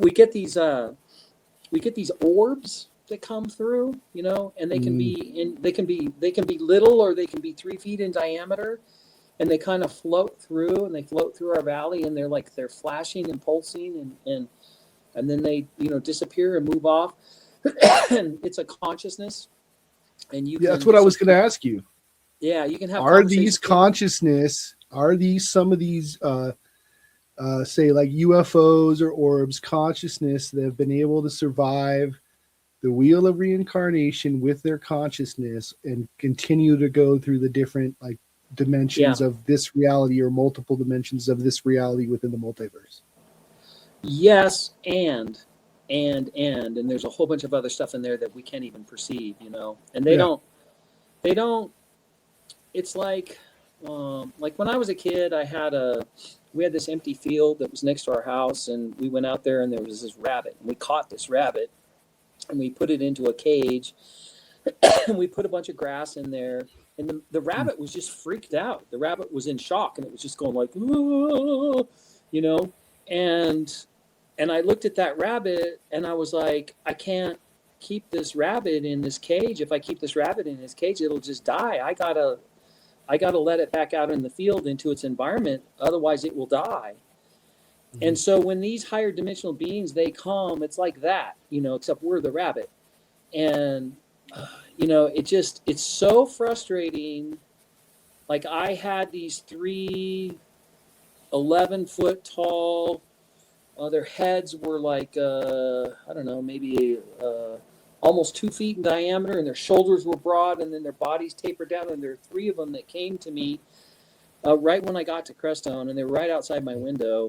we get these orbs that come through, you know, and they can be little, or they can be 3 feet in diameter, and they kind of float through, and they float through our valley, and they're flashing and pulsing, and then they, you know, disappear and move off. And it's a consciousness, and you Yeah, that's what I was going to ask you. Yeah, you can have. Are these consciousness? Are these some of these, say, like UFOs or orbs, consciousness that have been able to survive the wheel of reincarnation with their consciousness and continue to go through the different like dimensions of this reality, or multiple dimensions of this reality within the multiverse? Yes, and there's a whole bunch of other stuff in there that we can't even perceive, you know. And they don't. It's like when I was a kid, we had this empty field that was next to our house, and we went out there, and there was this rabbit, and we caught this rabbit, and we put it into a cage, and we put a bunch of grass in there, and the rabbit was just freaked out. The rabbit was in shock, and it was just going like, "Whoa," you know, and I looked at that rabbit, and I was like, I can't keep this rabbit in this cage. If I keep this rabbit in this cage, it'll just die. I gotta let it back out in the field into its environment, otherwise it will die. And so when these higher dimensional beings, they come, it's like that, you know, except we're the rabbit. And, you know, it's so frustrating. Like, I had these 3 11-foot tall, their heads were like, I don't know, maybe almost 2 feet in diameter, and their shoulders were broad, and then their bodies tapered down. And there are 3 of them that came to me right when I got to Crestone, and they were right outside my window.